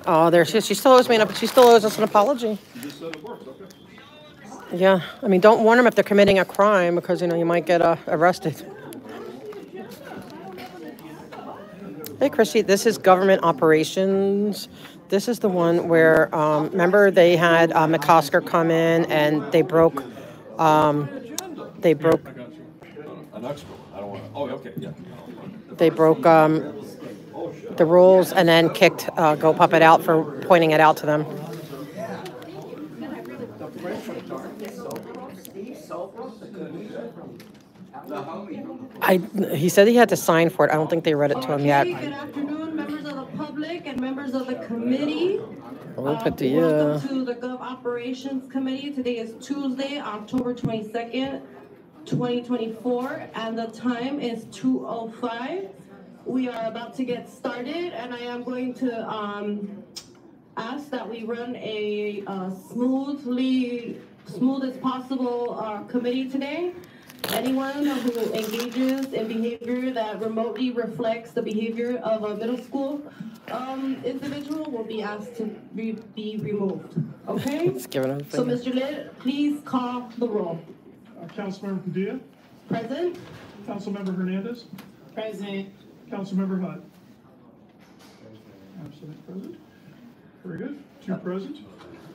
Oh, there she still owes me she still owes us an apology. You just said it works, okay. Yeah, I mean, don't warn them if they're committing a crime because, you know, you might get arrested. Hey, Christy, this is government operations. This is the one where, remember, they had McCosker come in and they broke. An extra one. I don't want to. Oh, okay, yeah. They broke the rules and then kicked Go Puppet out for pointing it out to them. He said he had to sign for it. I don't think they read it to him yet. Good afternoon, members of the public and members of the committee. Welcome to the Gov Operations Committee. Today is Tuesday, October 22nd, 2024, and the time is 2:05. We are about to get started, and I am going to ask that we run a smooth as possible committee today. Anyone who engages in behavior that remotely reflects the behavior of a middle school individual will be asked to be removed. Okay? So, Mr. Litt, please call the roll. Councilmember Padilla? Present. Councilmember Hernandez? Present. Councilmember Hutt? Absolutely present. Very good. Two present.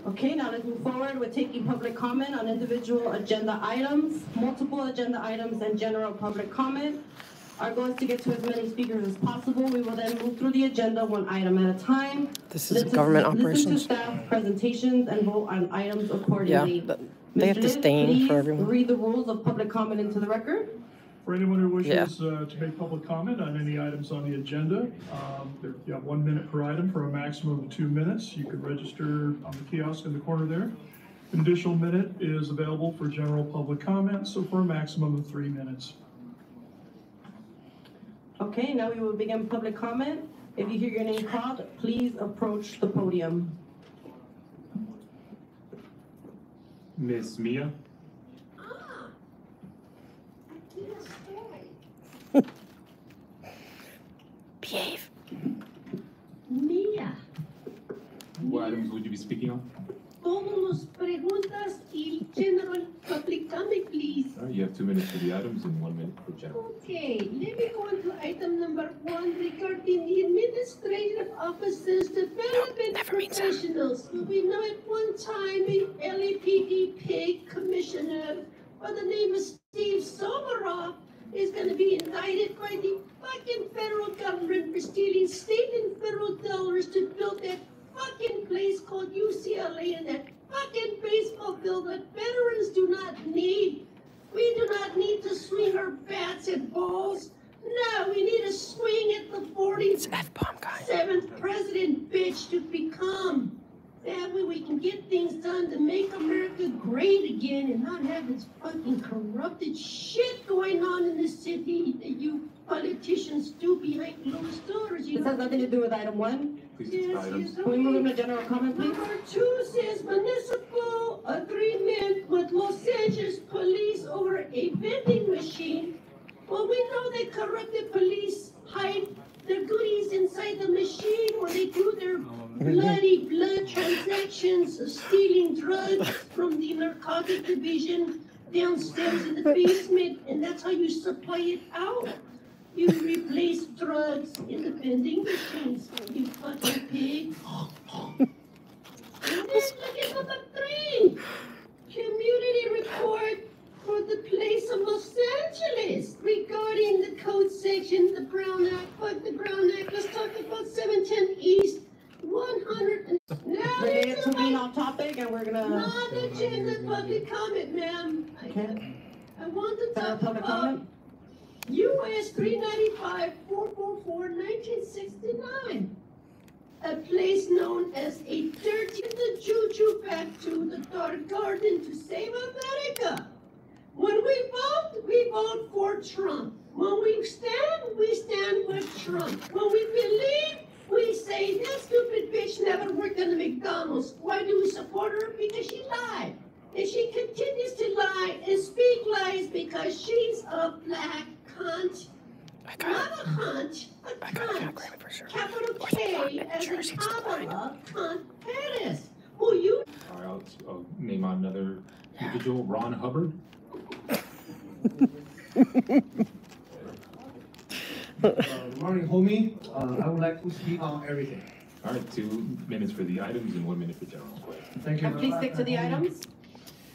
Okay, now let's move forward with taking public comment on individual agenda items, multiple agenda items, and general public comment. Our goal is to get to as many speakers as possible. We will then move through the agenda one item at a time. This is government operations. Listen to staff presentations and vote on items accordingly. Yeah, they have disdain for everyone. Read the rules of public comment into the record. For anyone who wishes to make public comment on any items on the agenda, you have 1 minute per item for a maximum of 2 minutes. You can register on the kiosk in the corner there. An additional minute is available for general public comment, so for a maximum of 3 minutes. Okay, now we will begin public comment. If you hear your name called, please approach the podium. Miss Mia? Behave. Mia. What items would you be speaking on? Todos los preguntas y general public comment, please. You have 2 minutes for the items and 1 minute for general. Okay, let me go into item number 1 regarding the administrative officers, development professionals. We know at one time a LAPD paid commissioner by the name of Steve Soberoff is going to be indicted by the fucking federal government for stealing state and federal dollars to build that fucking place called UCLA and that fucking baseball field that veterans do not need. We do not need to swing our bats at balls. No, we need to swing at the 47th president, bitch, to become. That way we can get things done to make America great again and not have this fucking corrupted shit going on in the city that you politicians do behind closed doors. This has nothing to do with item 1. Yes, Can we move into general comment, please? Number 2 says municipal agreement with Los Angeles police over a vending machine. Well, we know that corrupted police hide their goodies inside the machine where they do their bloody blood transactions, stealing drugs from the narcotic division downstairs in the basement, and that's how you supply it out. You replace drugs in the vending machines, you fucking pig. And then look at number 3. Community report for the place of Los Angeles regarding the code section, the Brown Act. Fuck the Brown Act. Let's talk about 710 East 100. Now Related to being off topic, and we're gonna. non-agenda public comment, ma'am. Okay. I want to talk Public about comment. US 395 444 1969. A place known as a dirty the juju back to the dark garden to save America. When we vote for Trump. When we stand with Trump. When we believe, we say that stupid bitch never worked in the McDonald's. Why do we support her? Because she lied. And she continues to lie and speak lies because she's a black cunt. Not a hunch, a cunt. For sure. Capital K as in Kamala Cunt Perez, who you... All right, I'll name another individual, Ron Hubbard. Good morning, homie. I would like to speak on everything. All right, 2 minutes for the items and 1 minute for general. Thank you. Please stick to the items.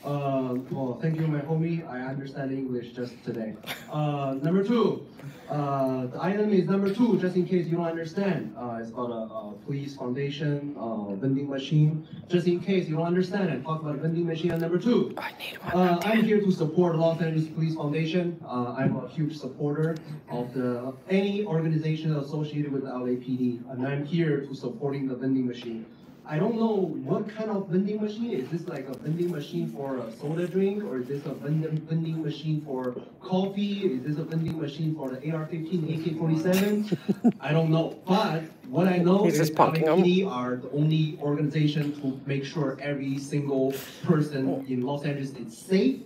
Well, thank you, my homie. I understand English just today. Number 2. The item is number 2, just in case you don't understand. It's about a police foundation vending machine. Just in case you don't understand, I talk about vending machine on number 2. I need one. I'm here to support Los Angeles Police Foundation. I'm a huge supporter of any organization associated with the LAPD, and I'm here to supporting the vending machine. I don't know what kind of vending machine. Is this like a vending machine for a soda drink, or is this a vending machine for coffee? Is this a vending machine for the AR-15, AK-47? I don't know. But what I know is LAPD are the only organization to make sure every single person in Los Angeles is safe.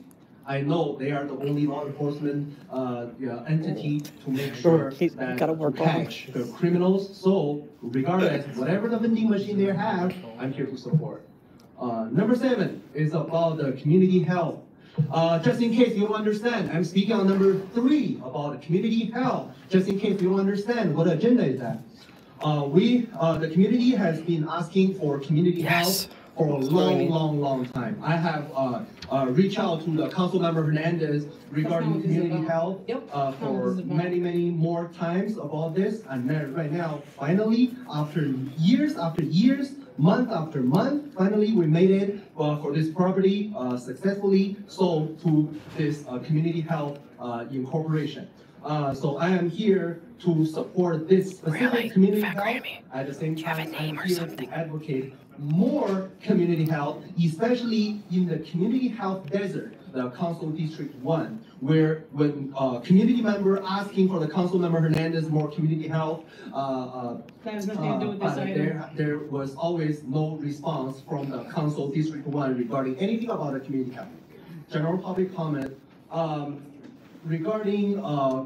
I know they are the only law enforcement entity to make sure that to catch the criminals. So regardless, whatever the vending machine they have, I'm here to support. Number 7 is about the community health. Just in case you don't understand, I'm speaking on number 3 about community health. Just in case you don't understand, what agenda is that? The community has been asking for community health for a long time. I have reached out to the council member Hernandez regarding community health for many more times about this, and right now, finally, after years, month after month, finally we made it for this property successfully sold to this community health incorporation. So I am here to support this specific community health. At the same time, I'm here to advocate more community health, especially in the community health desert, the Council District 1, where when community member asking for the council member Hernandez more community health, that has nothing to do with this item. There was always no response from the Council District 1 regarding anything about the community health. General public comment. Regarding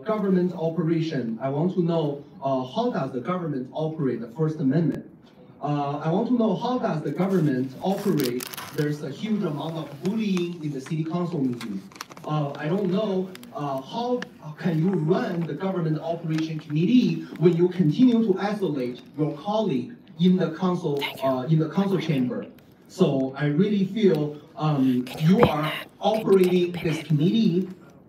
government operation, I want to know how does the government operate the First Amendment? I want to know how does the government operate? There's a huge amount of bullying in the city council meeting. I don't know how can you run the government operation committee when you continue to isolate your colleague in the council chamber. So I really feel you are operating this committee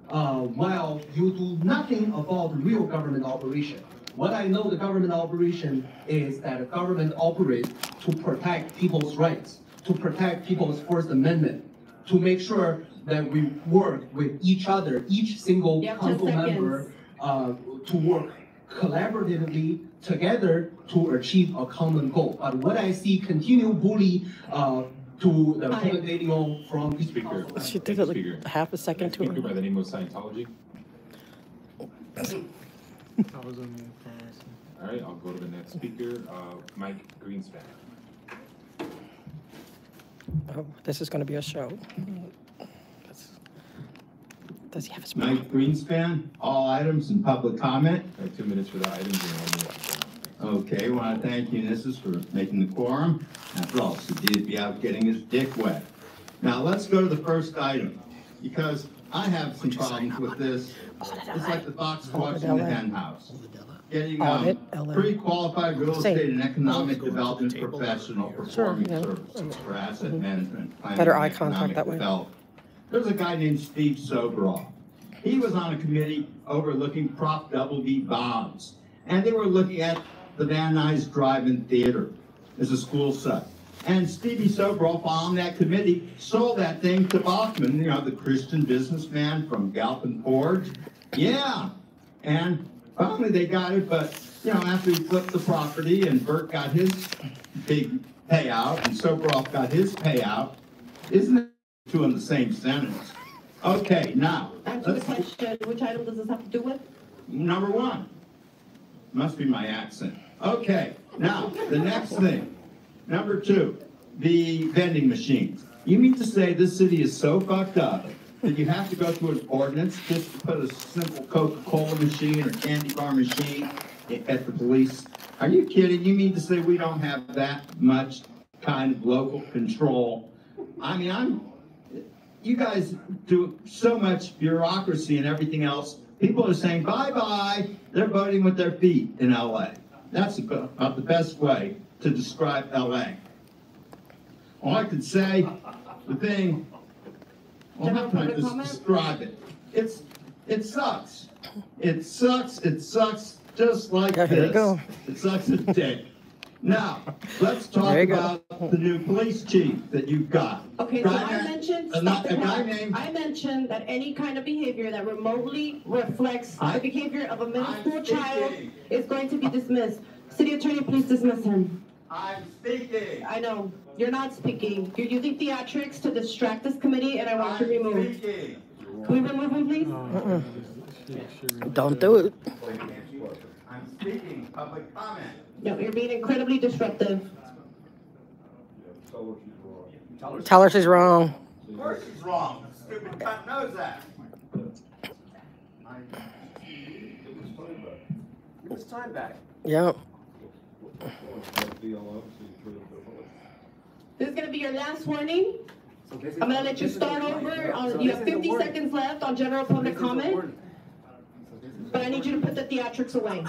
while you do nothing about real government operation. What I know the government operation is that the government operates to protect people's rights, to protect people's First Amendment, to make sure that we work with each other, each single council member, to work collaboratively together to achieve a common goal. But what I see continue bully to the candidate from the speaker. She did it like half a second to her. Speaker by the name of Scientology. All right, I'll go to the next speaker, Mike Greenspan. Oh, this is going to be a show. Does he have a Mike Greenspan, all items in public comment. All right, 2 minutes for the items and 1 minute. Okay, I want to thank Unisys for making the quorum. After all, Sadid be out getting his dick wet. Now let's go to the first item, because I have some problems with this. It's like the fox watching the hen house. Getting pre-qualified real estate and economic development professional performing services for asset management, planning, better eye and contact that way. development. There's a guy named Steve Sobroff. He was on a committee overlooking Prop D bonds, and they were looking at the Van Nuys Drive-In Theater as a school site. And Stevie Sobroff on that committee sold that thing to Bachman, you know, the Christian businessman from Galpin Forge. Yeah, and finally they got it, but, you know, after he flipped the property and Burt got his big payout and Sobroff got his payout, isn't it two in the same sentence? Okay, now. Answer the question, which item does this have to do with? Number 1. Must be my accent. Okay, now, the next thing. Number 2, the vending machines. You mean to say this city is so fucked up that you have to go through an ordinance just to put a simple Coca-Cola machine or candy bar machine at the police? Are you kidding? You mean to say we don't have that much kind of local control? I mean, you guys do so much bureaucracy and everything else. People are saying bye-bye. They're voting with their feet in LA. That's about the best way to describe LA. All I could say, the thing, well, how can I just describe it? It sucks. It sucks. It sucks just like Yeah, here this. you go. It sucks a dick. Now, let's talk about the new police chief that you've got. Okay, so I mentioned, I mentioned that any kind of behavior that remotely reflects the behavior of a middle school child is going to be dismissed. City Attorney, please dismiss him. I'm speaking. I know, you're not speaking. You're using theatrics to distract this committee, and I want you removed. Speaking. Can we remove him, please? Don't do it. I'm speaking. Public comment. No, you're being incredibly disruptive. Tell her she's wrong. Of course she's wrong. Stupid cunt knows that. Give us time back. Yep. This is going to be your last warning. I'm going to let you start over. You have 50 seconds left on general public comment. But I need you to put the theatrics away.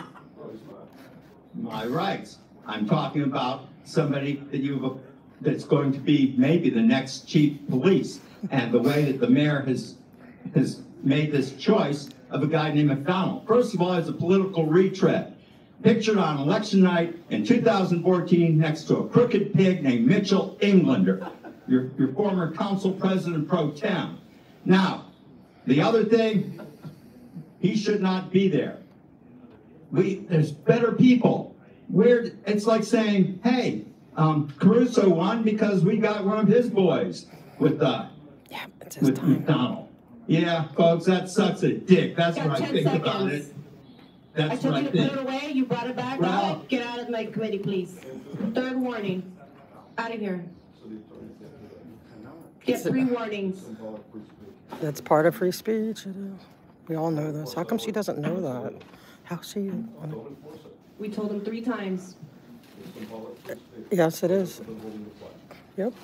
My rights. I'm talking about somebody that that's going to be maybe the next chief of police, and the way that the mayor has made this choice of a guy named McDonald. First of all, it's a political retread. Pictured on election night in 2014 next to a crooked pig named Mitchell Englander, your former council president pro tem. Now, the other thing, he should not be there. There's better people. It's like saying, hey, Caruso won because we got one of his boys with McDonald. Yeah, folks, that sucks a dick. That's what I think about it. I told you to put it away. You brought it back. Right. Get out of my committee, please. Third warning. Out of here. Get 3 warnings. That's part of free speech. We all know this. How come she doesn't know that? How's she? We told him 3 times. Yes, it is. Yep.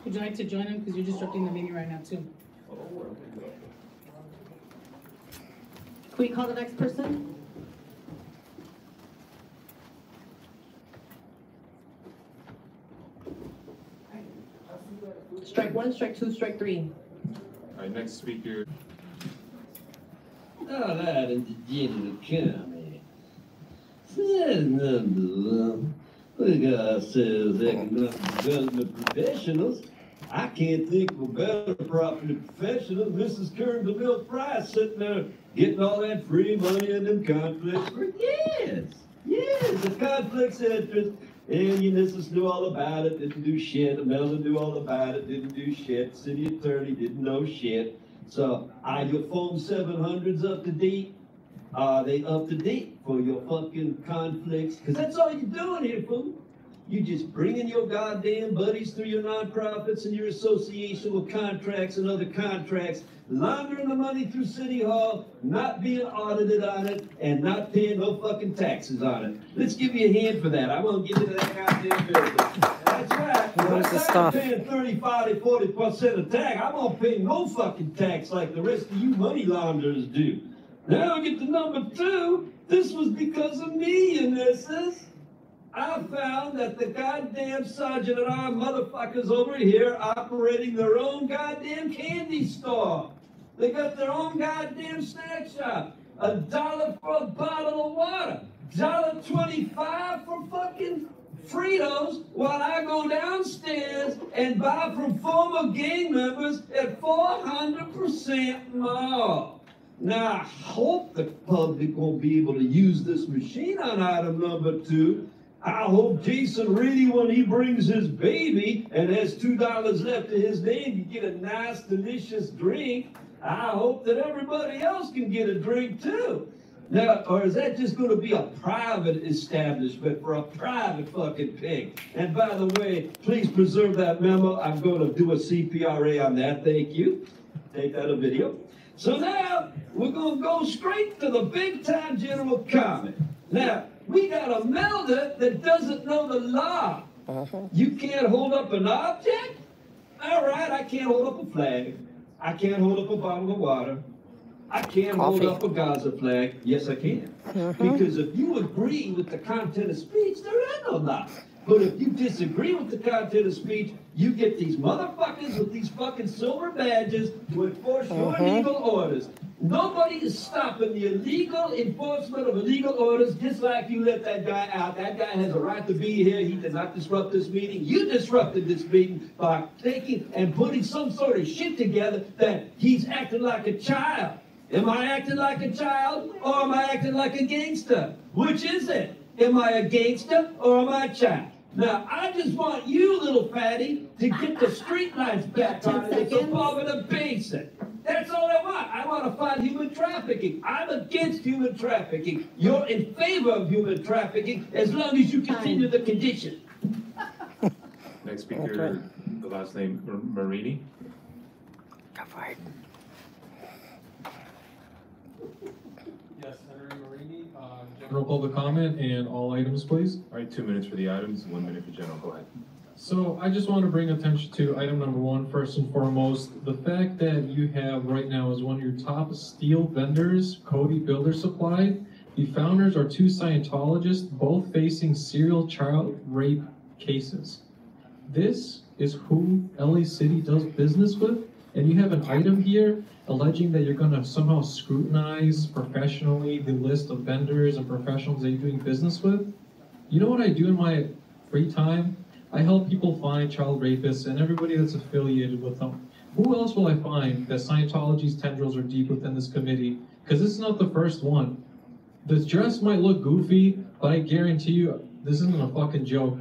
Would you like to join him? Because you're disrupting the meeting right now, too. Can we call the next person? Strike 1, strike 2, strike 3. All right, next speaker. All right, and the general comment. Says number 1. We got ourselves economic development professionals. I can't think of a better property professional than Mrs. Kern DeMille Price sitting there getting all that free money and them conflicts for yes, the conflicts of interest. And Ulysses knew all about it, didn't do shit. Melvin knew all about it, didn't do shit. City attorney didn't know shit. So are your Form 700s up to date? Are they up to date for your fucking conflicts? Because that's all you're doing here, fool. You're just bringing your goddamn buddies through your nonprofits and your association with contracts and other contracts, laundering the money through City Hall, not being audited on it, and not paying no fucking taxes on it. Let's give you a hand for that. I won't get into that goddamn business. That's right. I'm paying 30, 40, 40% of tax. I won't pay no fucking tax like the rest of you money launderers do. Now we get to number 2. This was because of me, Ulysses. I found that the goddamn sergeant and our motherfuckers over here operating their own goddamn candy store. They got their own goddamn snack shop. $1 for a bottle of water. $1.25 for fucking Fritos, while I go downstairs and buy from former gang members at 400% more. Now, I hope the public won't be able to use this machine on item number 2. I hope Jason really, when he brings his baby and has $2 left to his name, you get a nice, delicious drink. I hope that everybody else can get a drink too. Now, or is that just gonna be a private establishment for a private fucking pig? And by the way, please preserve that memo. I'm gonna do a CPRA on that, thank you. Take that a video. So now, we're gonna go straight to the big time general comment. Now, we got a melder that doesn't know the law. You can't hold up an object? All right, I can't hold up a flag. I can't hold up a bottle of water. I can't hold up a Gaza flag. Yes, I can. Because if you agree with the content of speech, there is no law. But if you disagree with the content of speech, you get these motherfuckers with these fucking silver badges to enforce your legal orders. Nobody is stopping the illegal enforcement of illegal orders, just like you let that guy out. That guy has a right to be here. He did not disrupt this meeting. You disrupted this meeting by taking and putting some sort of shit together that he's acting like a child. Am I acting like a child or am I acting like a gangster? Which is it? Am I a gangster or am I a child? Now, I just want you, little fatty, to get the street lights back on. It's above and a basic. That's all I want. I want to fight human trafficking. I'm against human trafficking. You're in favor of human trafficking as long as you continue the condition. Next speaker, the last name, Marini. Go for it. Yes, Senator Marini, general public comment and all items, please. All right, 2 minutes for the items, 1 minute for general. Go ahead. So I just want to bring attention to item number 1, first and foremost. The fact that you have right now as one of your top steel vendors, Cody Builder Supply. The founders are 2 Scientologists, both facing serial child rape cases. This is who LA City does business with, and you have an item here alleging that you're going to somehow scrutinize professionally the list of vendors and professionals that you're doing business with. You know what I do in my free time? I help people find child rapists and everybody that's affiliated with them. Who else will I find that Scientology's tendrils are deep within this committee? Because this is not the first one. The dress might look goofy, but I guarantee you this isn't a fucking joke.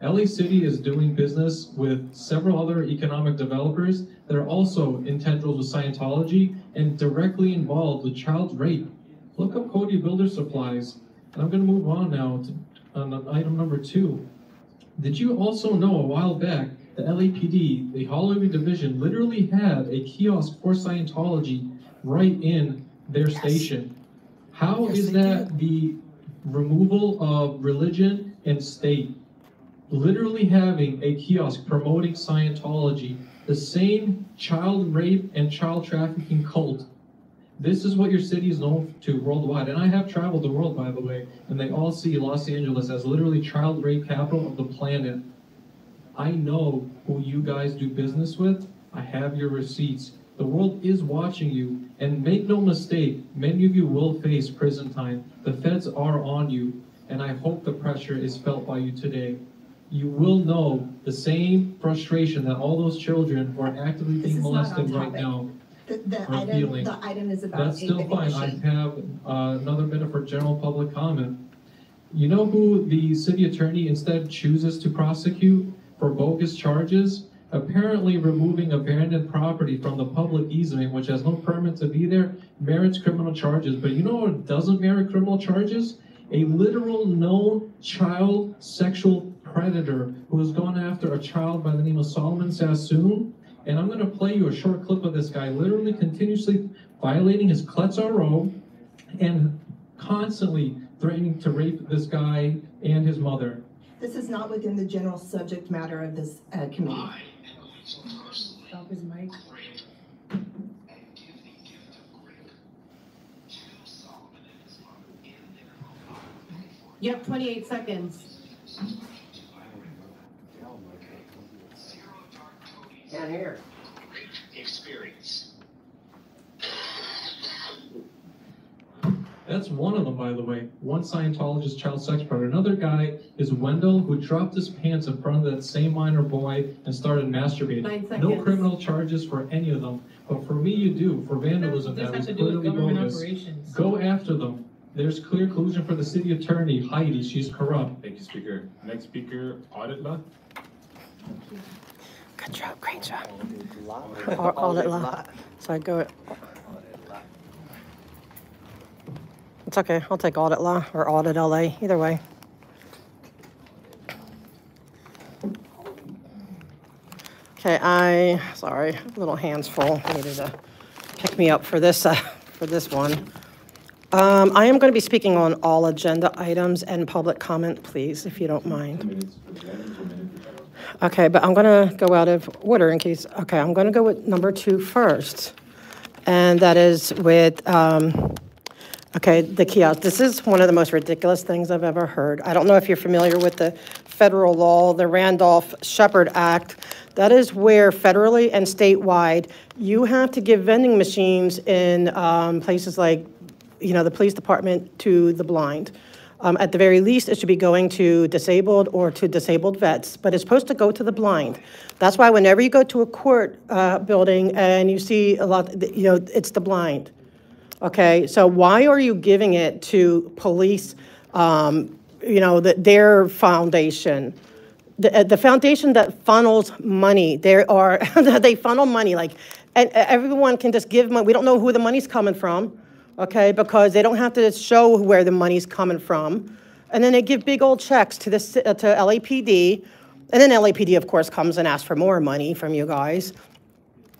LA City is doing business with several other economic developers that are also in tendrils with Scientology and directly involved with child rape. Look up Cody Builder Supplies. And I'm going to move on now to item number 2. Did you also know a while back the LAPD, the Hollywood division, literally had a kiosk for Scientology right in their station? How is that the removal of religion and state? Literally having a kiosk promoting Scientology, the same child rape and child trafficking cult. This is what your city is known to worldwide. And I have traveled the world, by the way, and they all see Los Angeles as literally child rape capital of the planet. I know who you guys do business with. I have your receipts. The world is watching you, and make no mistake, many of you will face prison time. The feds are on you, and I hope the pressure is felt by you today. You will know the same frustration that all those children who are actively being molested right now are feeling. The item is about That's still fine. I have another minute for general public comment. You know who the city attorney instead chooses to prosecute for bogus charges? Apparently removing abandoned property from the public easement, which has no permit to be there, merits criminal charges. But you know what doesn't merit criminal charges? A literal known child sexual predator who has gone after a child by the name of Solomon Sassoon. And I'm going to play you a short clip of this guy literally continuously violating his Kletzar robe and constantly threatening to rape this guy and his mother. This is not within the general subject matter of this committee. Stop his mic. You have 28 seconds. Can't hear. Experience. That's one of them, by the way. One Scientologist child sex predator. Another guy is Wendell, who dropped his pants in front of that same minor boy and started masturbating. 9 seconds. No criminal charges for any of them. But for me, you do. For vandalism, This that has was to do with clearly government bogus. operations. Go after them. There's clear collusion for the city attorney, Heidi. She's corrupt. Thank you, Speaker. Next speaker, Audit Law. Good job, great job. All that lot. So I go. It's okay. I'll take audit law or audit LA, either way. Okay, sorry, a little hands full. I needed to pick me up for this one. I am going to be speaking on all agenda items and public comment, please, if you don't mind. Okay, but I'm going to go out of order in case. Okay, I'm going to go with number 2 first. And that is with, okay, the kiosk. This is one of the most ridiculous things I've ever heard. I don't know if you're familiar with the federal law, the Randolph-Shepard Act. That is where federally and statewide, you have to give vending machines in places like, you know, the police department to the blind. At the very least, it should be going to disabled or to disabled vets, but it's supposed to go to the blind. That's why whenever you go to a court building and you see a lot, you know, it's the blind. Okay, so why are you giving it to police, you know, their foundation? The foundation that funnels money, they funnel money, like, and everyone can just give money. We don't know who the money's coming from, okay, because they don't have to show where the money's coming from. And then they give big old checks to LAPD. And then LAPD, of course, comes and asks for more money from you guys,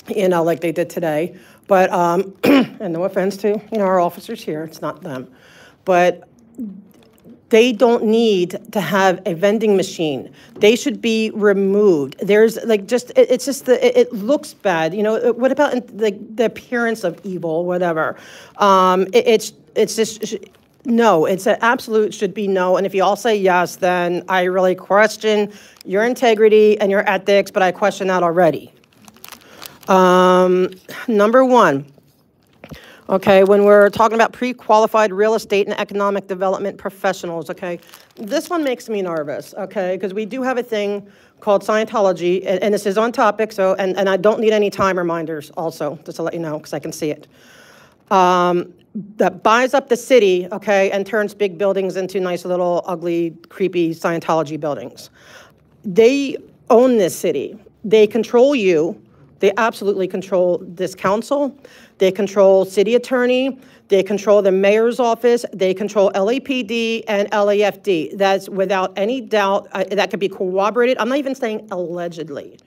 you know, like they did today. But, and no offense to, you know, our officers here, it's not them. But they don't need to have a vending machine. They should be removed. There's like just, it's just, it looks bad. You know, what about the appearance of evil, whatever? It's just, no, it's an absolute should be no. And if you all say yes, then I really question your integrity and your ethics, but I question that already. Number 1. Okay, when we're talking about pre-qualified real estate and economic development professionals, okay, this one makes me nervous, okay, because we do have a thing called Scientology, and this is on topic, so, and I don't need any time reminders also, just to let you know, because I can see it. That buys up the city, okay, and turns big buildings into nice little ugly, creepy Scientology buildings. They own this city. They control you. They absolutely control this council. They control city attorney. They control the mayor's office. They control LAPD and LAFD. That's without any doubt. That could be corroborated. I'm not even saying allegedly.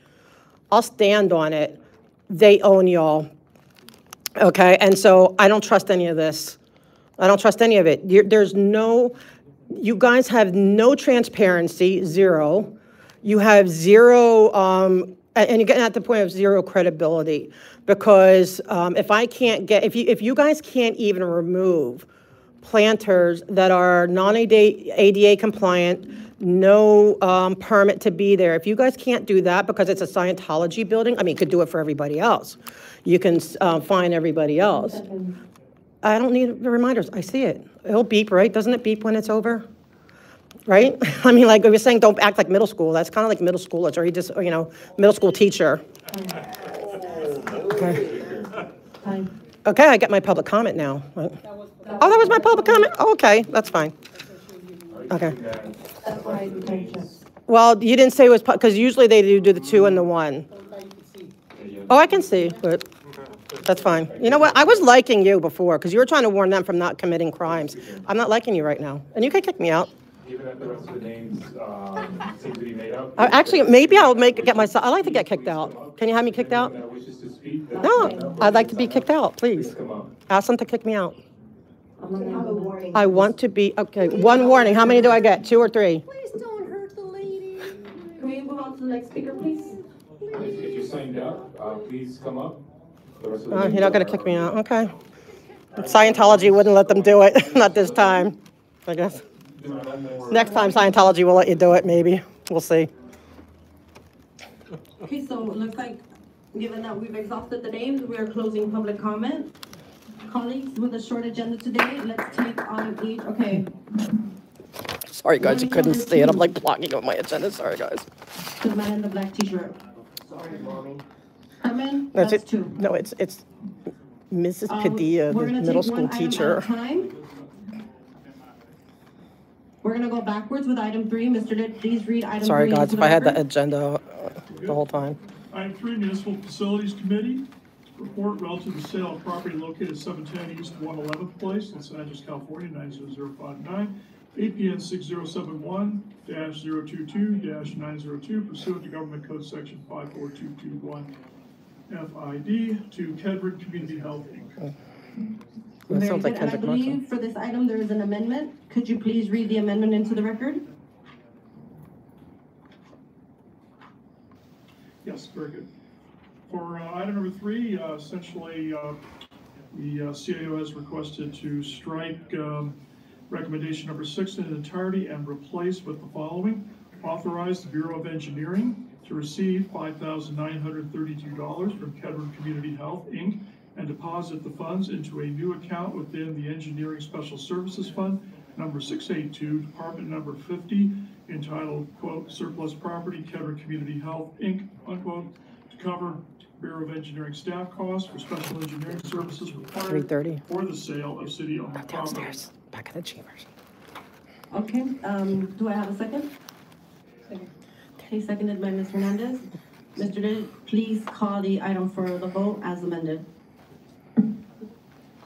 I'll stand on it. They own y'all. Okay, and so I don't trust any of this. I don't trust any of it. There's no, you guys have no transparency, zero. You have zero, and you're getting at the point of zero credibility, because if I can't get, if you guys can't even remove planters that are non-ADA compliant, no permit to be there, if you guys can't do that because it's a Scientology building, I mean, you could do it for everybody else. You can fine everybody else. I don't need the reminders. I see it. It'll beep, right? Doesn't it beep when it's over? Right? I mean, like we were saying, don't act like middle school. That's kind of like middle schoolers, or you just, you know, middle school teacher. Okay. Okay, I get my public comment now. Right? Oh, that was my public comment? Oh, okay, that's fine. Okay. Well, you didn't say it was, because usually they do the 2 and the 1. Oh, I can see, but that's fine. You know what? I was liking you before, because you were trying to warn them from not committing crimes. I'm not liking you right now, and you can kick me out. Even if the rest of the names seem to be made up. Actually, maybe I'll get myself. I like to get kicked out. Can you have me kicked out? No, I'd like to be kicked out, please. Ask them to kick me out. I want to be, okay, 1 warning. How many do I get? 2 or 3? Please don't hurt the lady. Can we move on to the next speaker, please? If you signed up, please come up. You're not going to kick me out. Okay. Scientology wouldn't let them do it. Not this time, I guess. Next time Scientology will let you do it, maybe. We'll see. Okay, so it looks like, given that we've exhausted the names, we are closing public comment. Colleagues, with a short agenda today, let's take on each, okay. Sorry, guys, you couldn't see it. I'm like blocking out my agenda. Sorry, guys. The man in the black t-shirt. Sorry, mommy. Carmen, that's it. 2. No, it's Mrs. Padilla, the middle school teacher. We're going to go backwards with item 3. Mr. Please read item 3. Sorry, guys, if I had the agenda the whole time. Item 3, Municipal Facilities Committee. report relative to the sale of property located at 710 East 111th Place, Los Angeles, California, 90059. APN 6071-022-902 pursuant to Government Code Section 54221 FID to Kedron Community Health, Inc. That sounds like And I Kendrick Marshall. believe for this item, there is an amendment. Could you please read the amendment into the record? Yes, very good. For item number 3, essentially, the CAO has requested to strike recommendation number 6 in its entirety and replace with the following. Authorize the Bureau of Engineering to receive $5,932 from Kedron Community Health, Inc., and deposit the funds into a new account within the Engineering Special Services Fund, number 682, Department number 50, entitled, quote, surplus property, Kedron Community Health, Inc., unquote, to cover Bureau of Engineering staff costs for special engineering services required 3:30. for the sale of city-owned property. Downstairs, back in the chambers. Okay, do I have a second? Second. Okay, seconded by Ms. Hernandez. Mr. Day, please call the item for the vote as amended.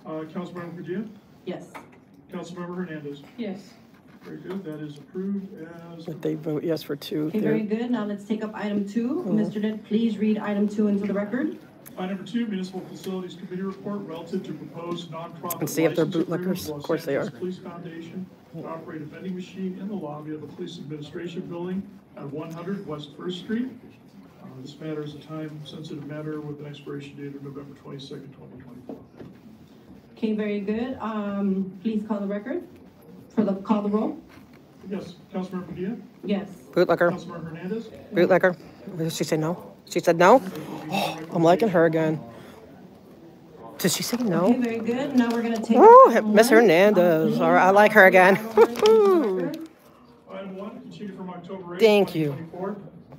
Councilmember Padilla? Yes. Councilmember Hernandez? Yes. Very good, that is approved as. But they vote yes for 2. Okay, very good. Now let's take up item 2. Mr. Day, please read item 2 into the record. Item number 2, Municipal Facilities Committee report relative to proposed nonprofit. And see if they're license bootlickers. agreement Of course they Los are. Angeles Police Foundation to operate a vending machine in the lobby of the Police Administration Building at 100 West First Street. This matter is a time-sensitive matter with an expiration date of November 22nd, 2024. Okay, very good. Please call the record call the roll. Yes, Councilmember Padilla? Yes. Bootlicker. Councilmember Hernandez? Bootlicker. Did she say no? She said no? I'm liking her again. Did she say Okay, no? very good. Now we're gonna take. Oh, item Miss 1. Hernandez. All right, I like her again. Item 1, continued from October 8th, Thank you. 2024.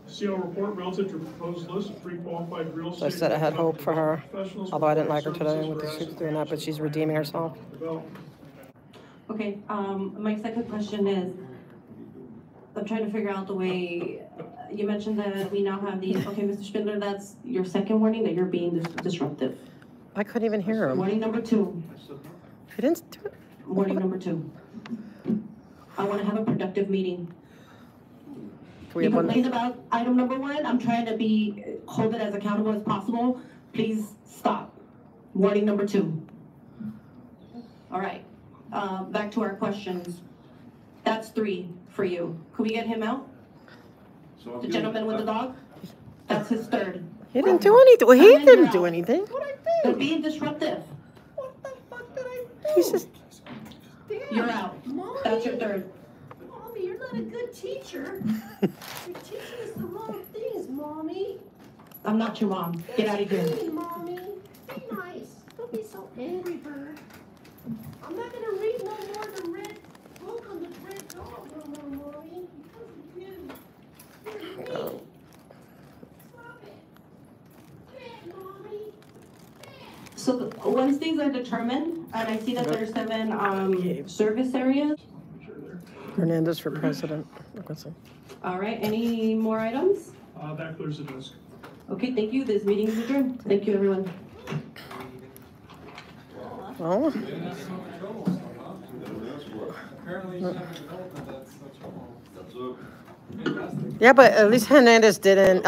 CO report relative to proposed list of pre-qualified real estate. I said I had hope for her, professionals although I didn't like her providing today with the services she's doing that, but she's redeeming herself. development. Okay, my second question is, I'm trying to figure out the way, you mentioned that we now have these, okay, Mr. Spindler, that's your second warning that you're being disruptive. I couldn't even hear him. Warning number 2, He didn't do it. warning number 2. I wanna have a productive meeting. Can we You have one? complained about item number 1, I'm trying to hold it as accountable as possible. Please stop. Warning number 2. All right, back to our questions. That's 3 for you. Could we get him out? The gentleman with the dog? That's his 3rd. He didn't do anything. Well, he And then didn't you're do out. anything. They're being disruptive. He's just, You're out. That's your 3rd. Mommy, you're not a good teacher. You're teaching us the wrong things, Mommy. I'm not your mom. Get out of here. Hey, Mommy. Be nice. Don't be so angry, bird. I'm not gonna read no more the red book on the red dog no more, Mommy. Because of you. You're mean. Stop it. Bad, Mommy. So once these are determined, and I see that there's 7 service areas. Hernandez for president. Listen. All right, any more items? That clears the desk. Okay, thank you. This meeting is adjourned. Thank you, everyone. Oh, yeah, but at least Hernandez didn't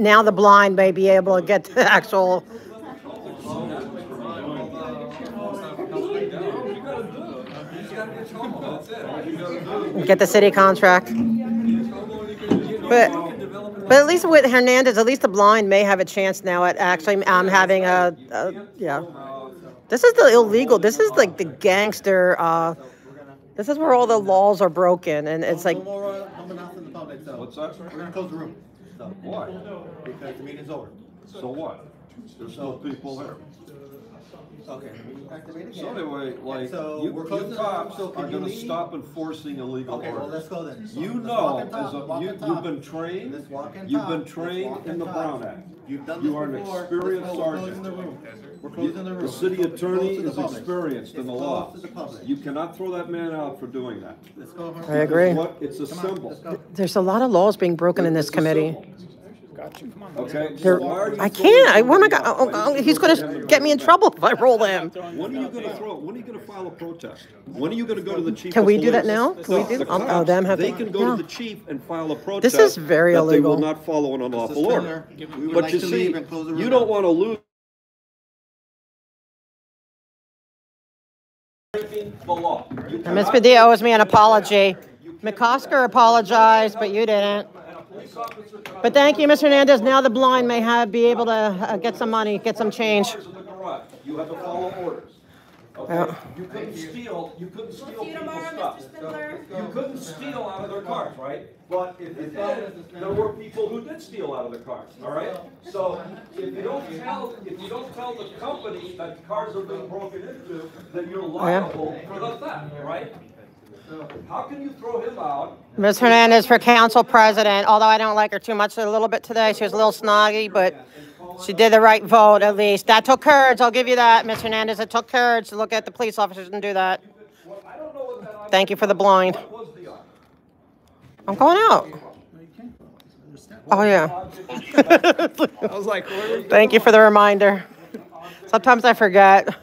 now the blind may be able to get the actual. Get the city contract. But at least with Hernandez, at least the blind may have a chance now at actually having yeah. This is the illegal. This is like the gangster. This is where all the laws are broken, and it's like. What's that? We're gonna close the room. So, Why? because the meeting's over. So what? There's still people there. Okay, activate again. So anyway, like, So, you we're closing the cops room, so can are you gonna leave? stop enforcing illegal Okay, well, orders. let's go then. You Let's know, walk and talk, as a, walk you, and you've talk. been trained, Let's walk and you've talk. been Let's trained walk in and the talk. Brown Act. You've done You this are an before. experienced Let's go. We're closing sergeant. the room. We're closing the room. The city It's attorney closed to the is public. experienced in It's the closed law. to the public. You cannot throw that man out for doing that. Let's go. I agree. What? It's a Come on, symbol. let's go. There's a lot of laws being broken in this It's a committee. symbol. Okay? There- So why are you I throwing can't. somebody What am I out? Why are you he's throwing going him in to the get me in right trouble if I roll him. When are you gonna file a protest? When are you gonna go to the chief Can of we do that police? now? Can we No, do- the oh, cops, them have they to- can go yeah. to the chief and file a protest. This is very that they illegal. will not follow an unlawful order. We would But like you to see, leave and close the room you now. don't wanna lose the law. You And Ms. cannot- Padilla owes me an apology. McCosker apologized, but you didn't. But thank you, Ms. Hernandez. Now the blind may be able to get some money, get some change. You have to follow orders. Okay? Yeah. You couldn't steal people's stuff. You couldn't steal out of their cars, right? But if you did, there were people who did steal out of their cars, all right? So if you don't tell the company that cars are being broken into, then you're liable for the theft, right? How can you throw him out? Ms. Hernandez for council president, although I don't like her too much a little bit today. She was a little snoggy, but she did the right vote at least. That took courage, I'll give you that, Ms. Hernandez. It took courage to look at the police officers and do that. Thank you for the blind. I'm going out. Oh, yeah. I was like, where are you Thank you for the reminder. Sometimes I forget.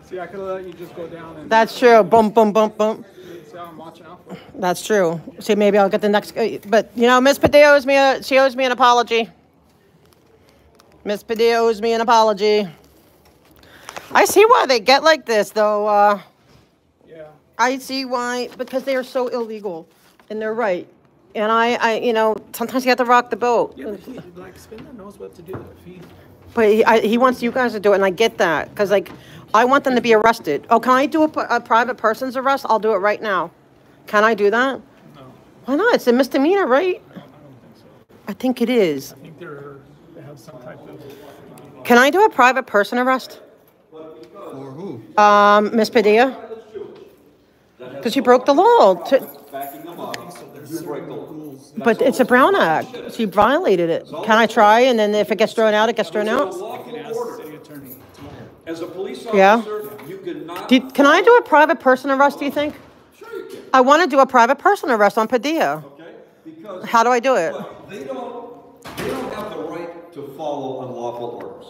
See, I could have let you just go down and. That's true. Boom, boom, boom, boom. See how I'm watching out for? That's true. See, maybe I'll get the next, but you know, Miss Padilla owes me she owes me an apology. Miss Padilla owes me an apology. I see why they get like this, though. Yeah. I see why, because they are so illegal, and they're right. And I, you know, sometimes you have to rock the boat. Yeah, but he, like, Spindler knows what to do. If he. But he wants you guys to do it, and I get that, because, like, I want them to be arrested. Oh, can I do a private person's arrest? I'll do it right now. Can I do that? No. Why not? It's a misdemeanor, right? I don't think so. I think it is. I think they have some type of. Can I do a private person arrest? For who? Miss Padilla? Because she broke the law. Backing them up, you break the law. But it's a Brown Act. She violated it. Can I try? And then if it gets thrown out, it gets thrown out? As a police Yeah. officer, you cannot. Can I do a private person arrest, do you think? Sure you can. I want to do a private person arrest on Padilla. Okay? Because How do I do it? they don't have the right to follow unlawful orders.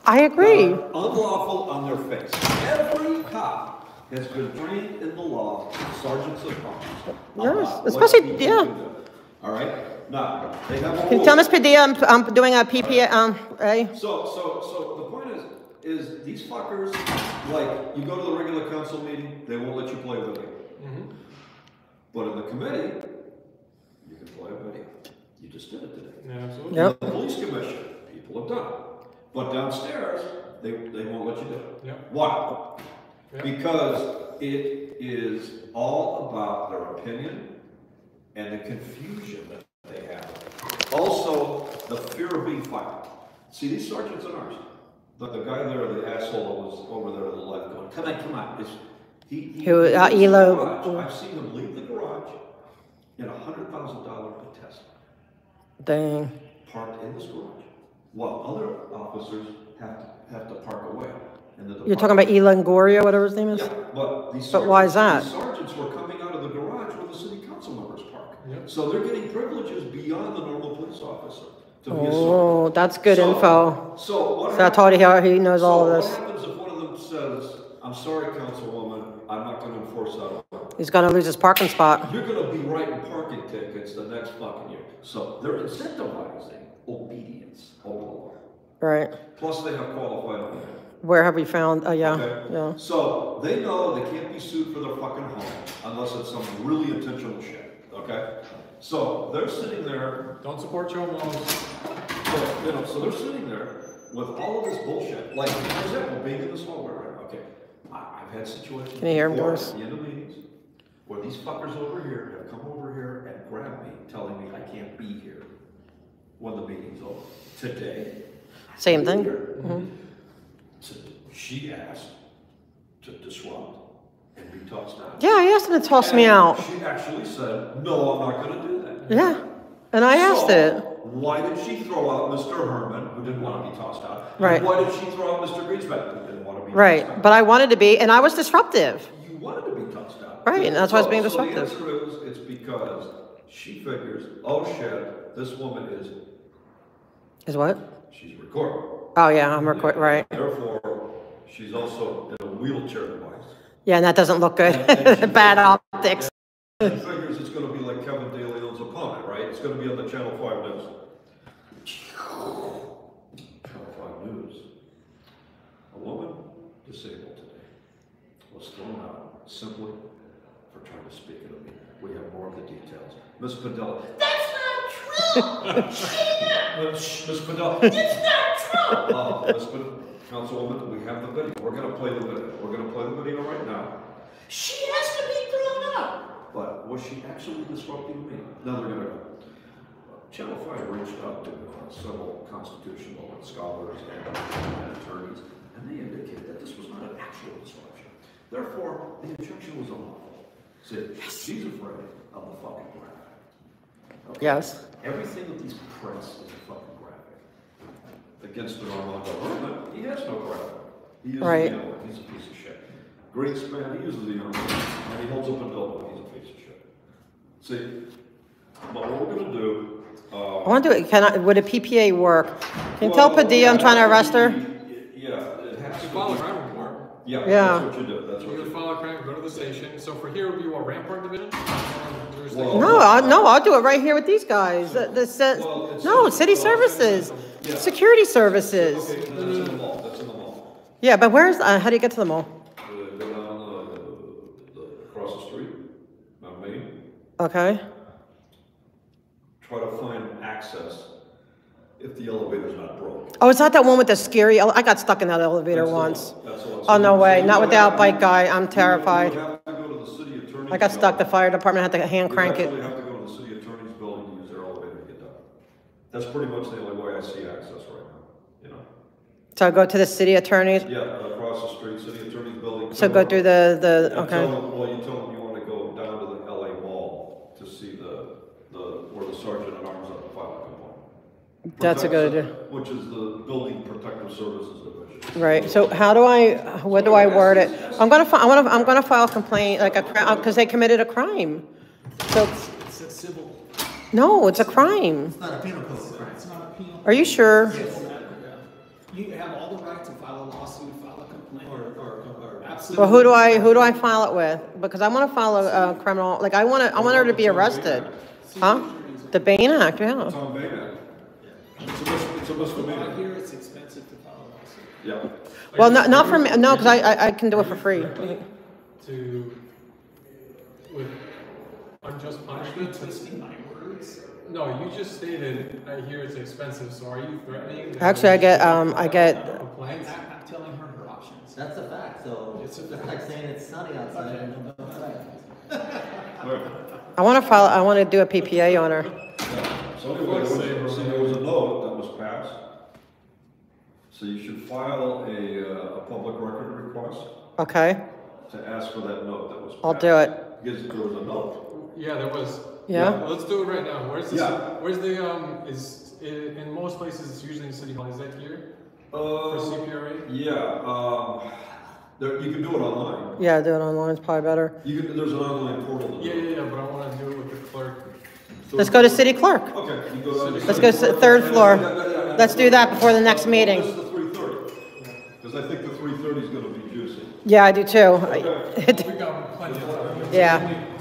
I agree. They're unlawful on their face. Every cop has been trained in the law, sergeants of cops. Yes, especially, yeah. All right? Now, they have a Can you rule. tell Miss Padilla I'm doing a PPA? So the point is these fuckers, like, you go to the regular council meeting, they won't let you play video. But in the committee, you can play a video. You just did it today. Yeah, absolutely. Yep. The police commission, people have done it. But downstairs, they won't let you do it. Yep. Why? Yep. Because it is all about their opinion and the confusion that they have. Also, the fear of being fired. See, these sergeants and ours, the guy there, the asshole that was over there to the left going, come on. Who, Elo? I've seen him leave the garage in a $100,000 Tesla, Dang. parked in this garage, while other officers have to park away. You're talking about Longoria, whatever his name is? Yeah, but these But why is that? these sergeants were coming out of the garage where the city council members park. So they're getting privileges beyond the normal police officer to be a sergeant. Oh, that's good info. So what So I told you he knows all of So this. what happens if one of them says, I'm sorry, Councilwoman, I'm not going to enforce that order? He's going to lose his parking spot. You're going to be writing parking tickets the next fucking year. So they're incentivizing obedience over the law. Right. Plus they have qualified immunity. Where have we found? Yeah. Okay? Yeah. So they know they can't be sued for their fucking home unless it's some really intentional shit. Okay? So they're sitting there. Don't support your homes. So they're sitting there with all of this bullshit. Like, for example, being in this hallway right now. Okay. I've had situations. Can you hear him, before Doris? at the end of meetings where these fuckers over here have come over here and grabbed me, telling me I can't be here when the meeting's over. Today. Same thing. So she asked to disrupt and be tossed out. Yeah, I asked him to toss me out. She actually said, no, I'm not going to do that. Yeah. And I asked it. Why did she throw out Mr. Herman, who didn't want to be tossed out? Right. And why did she throw out Mr. Greenspan, who didn't want to be tossed Right. out? But I wanted to be, and I was disruptive. You wanted to be tossed out. Right, and that's why I was being So disruptive. the answer is, it's because she figures, oh shit, this woman is. Is what? She's recording. Oh, yeah, I'm recording, right. Therefore, she's also in a wheelchair device. Yeah, and that doesn't look good. Bad optics. She figures it's going to be like Kevin De Leon's opponent, right? It's going to be on the Channel 5 News. Channel 5 News. A woman disabled today was thrown out simply for trying to speak at a meeting. We have more of the details. Ms. Padilla. That's not true! Ms. Padilla. It's not true! Ms. Padilla. Councilwoman, we have the video. We're going to play the video. We're going to play the video right now. She has to be thrown out! But was she actually disrupting me? Now they're going to go. Channel 5 reached out to several constitutional scholars and attorneys, and they indicated that this was not an actual disruption. Therefore, the objection was unlawful. See, she's afraid of the fucking graphic. Okay? Yes. Everything with these press is a fucking graphic. Against the Armando Herman, he has no graphic. He uses the internet. He's a piece of shit. Greenspan, he uses the internet, and he holds up a billboard. He's a piece of shit. See, but what we're going to do. I want to do it. Would a PPA work? Can you tell Padilla I'm trying to arrest her? Yeah, it has to follow crime report. Yeah, that's what you do. That's what you do. Follow crime, go to the station. So for here would be what, Rampart Division? No, I'll do it right here with these guys. No, city services, security services. Okay, that's in the mall. That's in the mall. Yeah, but where's, how do you get to the mall? Go down across the street, on Main. Okay. Try to find access if the elevator's not broke. Oh, is that one with the scary, I got stuck in that elevator once. Oh, no way, not with the outbike guy, I'm terrified. You have to go to the city attorney's I got stuck, the fire department had to hand crank it. You have to go to the city attorney's building to use their elevator to get down. That's pretty much the only way I see access right now, you know? So go to the city attorney's? Yeah, across the street, city attorney's building. So go through the okay. Well, you tell them you want to go down to the LA Mall to see where the sergeant at arms at the file complaint. That's a good idea. Which is the Building Protective Services Division. Right. So how do what do I word it? I'm gonna file a complaint, like because they committed a crime. So It's a civil. no, it's a crime. It's not a penal code crime. It's not a penal. Are you sure? You have all the right to file a lawsuit, file a complaint, or absolutely. Well, who do I file it with? Because I want to file a criminal. Like I want her to be arrested. Huh? The Bain Act, yeah. It's on Bain Act. It's a misdemeanor. Here it's expensive to file a lawsuit. Yeah. Well, not for me. No, because I can do it for free. With unjust punishment. Twisting my words. No, you just stated I hear it's expensive. So are you threatening? Actually, I get complaints. I'm telling her her options. That's a fact. So it's like saying it's sunny outside and don't go outside. I want to do a PPA on her. So anyway, there was a note that was passed. So you should file a public record request. Okay. To ask for that note that was passed. I'll do it. Because there was a note. Yeah, there was. Yeah. Let's do it right now. Where's in most places it's usually in City Hall. Is that here? For CPRA? Yeah. You can do it online. Yeah, do it online. It's probably better. There's an online portal. Yeah, but I want to do it with the clerk. So let's go to city clerk. Okay, you go down to let's go to the third floor. Let's do that before the next meeting. This is the 3:30. Because I think the 3:30 is going to be juicy. Yeah, I do too. Okay. We got plenty of time. Yeah.